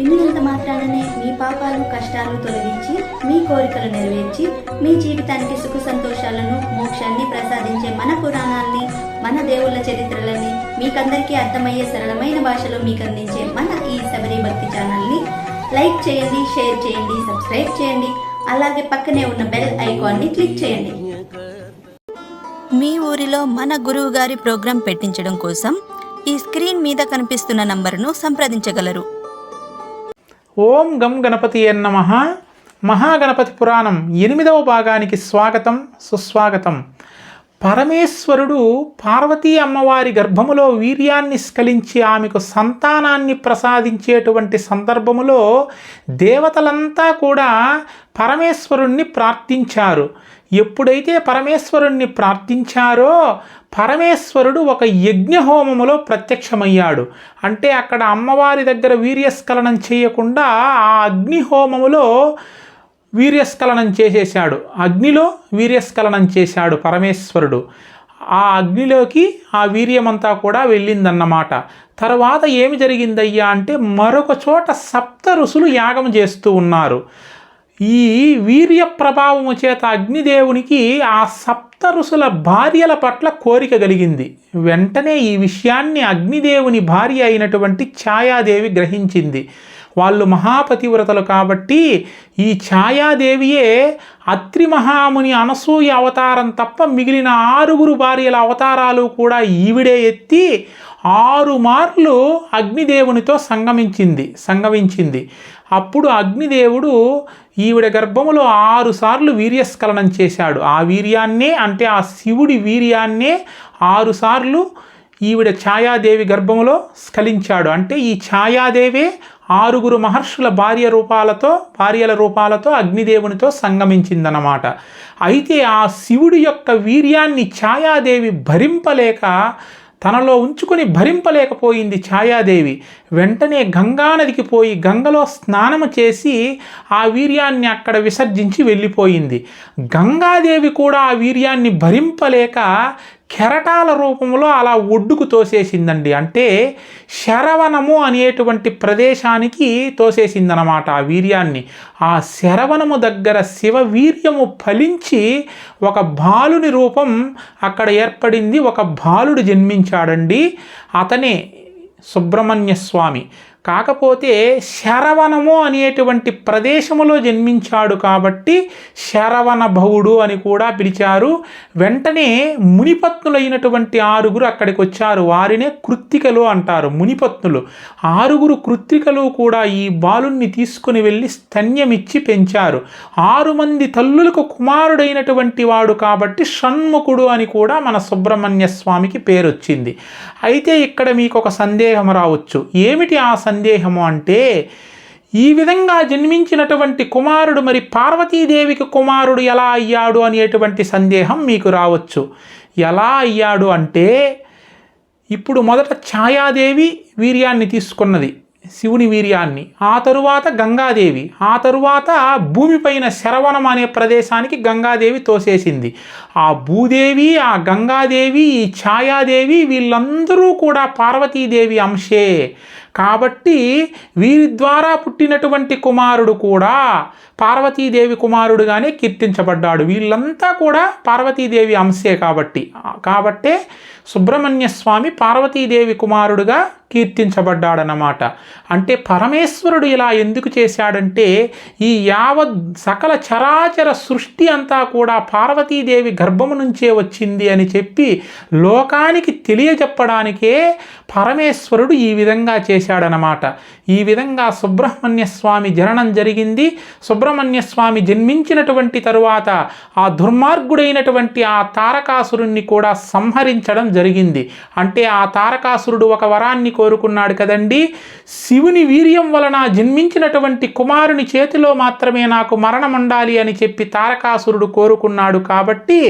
విన్నంత మాత్రాననే మీ పాపాలు కష్టాలు తొలగించి మీ కోరికలు నెరవేర్చి మీ జీవితానికి సుఖ సంతోషాలను మోక్షాన్ని ప్రసాదించే మన పురాణాల్ని మన దేవుళ్ళ చరిత్రలని మీకందరికీ అర్థమయ్యే సరళమైన భాషలో మీకు అందించే మన ఈ శబరి భక్తి ఛానల్ని లైక్ చేయండి, షేర్ చేయండి, సబ్స్క్రైబ్ చేయండి. అలాగే పక్కనే ఉన్న బెల్ ఐకాన్ని క్లిక్ చేయండి. మీ ఊరిలో మన గురువు గారి ప్రోగ్రాం పెట్టించడం కోసం ఈ స్క్రీన్ మీద కనిపిస్తున్న నంబరును సంప్రదించగలరు. ఓం గం గణపతి నమః. మహాగణపతి పురాణం 8వ భాగానికి స్వాగతం, సుస్వాగతం. పరమేశ్వరుడు పార్వతీ అమ్మవారి గర్భములో వీర్యాన్ని స్ఖలించి ఆమెకు సంతానాన్ని ప్రసాదించేటువంటి సందర్భములో దేవతలంతా కూడా పరమేశ్వరుణ్ణి ప్రార్థించారు. ఎప్పుడైతే పరమేశ్వరుణ్ణి ప్రార్థించారో పరమేశ్వరుడు ఒక యజ్ఞహోమములో ప్రత్యక్షమయ్యాడు. అంటే అక్కడ అమ్మవారి దగ్గర వీర్యస్ఖలనం చేయకుండా ఆ అగ్నిహోమములో వీర్యస్ఖలనం చేసేశాడు. అగ్నిలో వీర్యస్ఖలనం చేశాడు పరమేశ్వరుడు. ఆ అగ్నిలోకి ఆ వీర్యమంతా కూడా వెళ్ళిందన్నమాట. తర్వాత ఏమి జరిగిందయ్యా అంటే మరొక చోట 7 ఋషులు యాగం చేస్తూ ఉన్నారు. ఈ వీర్య ప్రభావము చేత అగ్నిదేవునికి ఆ 7 ఋషుల భార్యల పట్ల కోరిక కలిగింది. వెంటనే ఈ విషయాన్ని అగ్నిదేవుని భార్య అయినటువంటి ఛాయాదేవి గ్రహించింది. వాళ్ళు మహాపతివ్రతలు కాబట్టి ఈ ఛాయాదేవియే అత్రి మహాముని అనసూయ అవతారం తప్ప మిగిలిన 6 భార్యల అవతారాలు కూడా ఈవిడే ఎత్తి 6 మార్లు అగ్నిదేవునితో సంగమించింది. అప్పుడు అగ్నిదేవుడు ఈవిడ గర్భములో 6 సార్లు వీర్యస్ఖలనం చేశాడు. ఆ వీర్యాన్నే అంటే ఆ శివుడి వీర్యాన్నే 6 సార్లు ఈవిడ ఛాయాదేవి గర్భములో స్ఖలించాడు. అంటే ఈ ఛాయాదేవే 6 మహర్షుల భార్యల రూపాలతో అగ్నిదేవునితో సంగమించిందన్నమాట. అయితే ఆ శివుడి యొక్క వీర్యాన్ని ఛాయాదేవి తనలో ఉంచుకొని భరింపలేకపోయింది ఛాయాదేవి. వెంటనే గంగానదికి పోయి గంగలో స్నానము చేసి ఆ వీర్యాన్ని అక్కడ విసర్జించి వెళ్ళిపోయింది. గంగాదేవి కూడా ఆ వీర్యాన్ని భరింపలేక కెరటాల రూపంలో అలా ఒడ్డుకు తోసేసిందండి. అంటే శరవణము అనేటువంటి ప్రదేశానికి తోసేసిందనమాట ఆ వీర్యాన్ని. ఆ శరవణము దగ్గర శివ వీర్యము ఫలించి ఒక బాలుని రూపం అక్కడ ఏర్పడింది. ఒక బాలుడు జన్మించాడండి. అతనే సుబ్రహ్మణ్య స్వామి. కాకపోతే శరవణము అనేటువంటి ప్రదేశములో జన్మించాడు కాబట్టి శరవణ భవుడు అని కూడా పిలిచారు. వెంటనే మునిపత్నులైనటువంటి 6 అక్కడికి వచ్చారు. వారినే కృత్తికలు అంటారు, మునిపత్నులు. 6 కృత్తికలు కూడా ఈ బాలుణ్ణి తీసుకుని వెళ్ళి స్తన్యమిచ్చి పెంచారు. 6 మంది తల్లులకు కుమారుడైనటువంటి వాడు కాబట్టి షణ్ముఖుడు అని కూడా మన సుబ్రహ్మణ్య స్వామికి పేరు వచ్చింది. అయితే ఇక్కడ మీకు ఒక సందేహం రావచ్చు. ఏమిటి ఆ సందేహము అంటే, ఈ విధంగా జన్మించినటువంటి కుమారుడు మరి పార్వతీదేవికి కుమారుడు ఎలా అయ్యాడు అనేటువంటి సందేహం మీకు రావచ్చు. ఎలా అయ్యాడు అంటే, ఇప్పుడు మొదట ఛాయాదేవి వీర్యాన్ని తీసుకున్నది, శివుని వీర్యాన్ని. ఆ తరువాత గంగాదేవి, ఆ తరువాత భూమిపైన శరవణం అనే ప్రదేశానికి గంగాదేవి తోసేసింది. ఆ భూదేవి, ఆ గంగాదేవి, ఈ ఛాయాదేవి వీళ్ళందరూ కూడా పార్వతీదేవి అంశే. కాబట్టి వీరి ద్వారా పుట్టినటువంటి కుమారుడు కూడా పార్వతీదేవి కుమారుడుగానే కీర్తించబడ్డాడు. వీళ్ళంతా కూడా పార్వతీదేవి అంశే కాబట్టే సుబ్రహ్మణ్య స్వామి పార్వతీదేవి కుమారుడుగా కీర్తించబడ్డాడనమాట. అంటే పరమేశ్వరుడు ఇలా ఎందుకు చేశాడంటే, ఈ యావత్ సకల చరాచర సృష్టి అంతా కూడా పార్వతీదేవి గర్భము నుంచే వచ్చింది అని చెప్పి లోకానికి తెలియజెప్పడానికే పరమేశ్వరుడు ఈ విధంగా చేశాడనమాట. ఈ విధంగా సుబ్రహ్మణ్య స్వామి జననం జరిగింది. సుబ్రహ్మణ్య స్వామి జన్మించినటువంటి తరువాత ఆ దుర్మార్గుడైనటువంటి ఆ తారకాసురుణ్ణి కూడా సంహరించడం జరిగింది. అంటే ఆ తారకాసురుడు ఒక వరాన్ని కోరుకున్నాడు కదండి. శివుని వీర్యం వలన జన్మించినటువంటి కుమారుని చేతిలో మాత్రమే నాకు మరణం ఉండాలి అని చెప్పి తారకాసురుడు కోరుకున్నాడు. కాబట్టి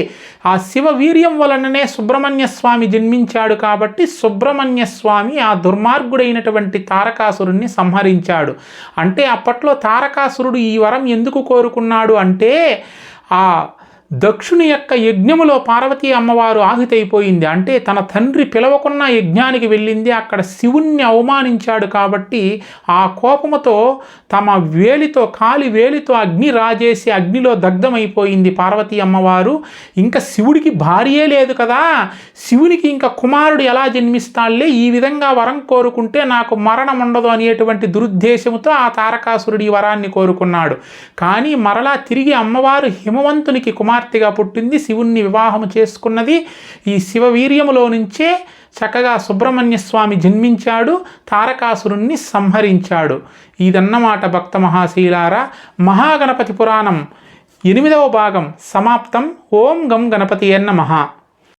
ఆ శివ వీర్యం వలననే సుబ్రహ్మణ్య స్వామి జన్మించాడు. కాబట్టి సుబ్రహ్మణ్య స్వామి ఆ దుర్మార్గుడైనటువంటి తారకాసురుణ్ణి సంహరించాడు. అంటే అప్పట్లో తారకాసురుడు ఈ వరం ఎందుకు కోరుకున్నాడు అంటే, ఆ దక్షుని యొక్క యజ్ఞములో పార్వతీ అమ్మవారు ఆహుతైపోయింది. అంటే తన తండ్రి పిలవకున్న యజ్ఞానికి వెళ్ళింది, అక్కడ శివుణ్ణి అవమానించాడు కాబట్టి ఆ కోపముతో తమ వేలితో కాలి వేలితో అగ్ని రాజేసి అగ్నిలో దగ్ధమైపోయింది పార్వతీ అమ్మవారు. ఇంకా శివుడికి భార్యే లేదు కదా, శివునికి ఇంకా కుమారుడు ఎలా జన్మిస్తాడులే, ఈ విధంగా వరం కోరుకుంటే నాకు మరణం ఉండదు అనేటువంటి దురుద్దేశంతో ఆ తారకాసురుడి వరాన్ని కోరుకున్నాడు. కానీ మరలా తిరిగి అమ్మవారు హిమవంతునికి కుమార్తెగా పుట్టింది, శివుణ్ణి వివాహము చేసుకున్నది. ఈ శివవీర్యములో నుంచే చక్కగా సుబ్రహ్మణ్య స్వామి జన్మించాడు, తారకాసురుణ్ణి సంహరించాడు. ఇదన్నమాట భక్త మహాశీలారా. మహాగణపతి పురాణం 8వ భాగం సమాప్తం. ఓం గం గణపతియే నమః.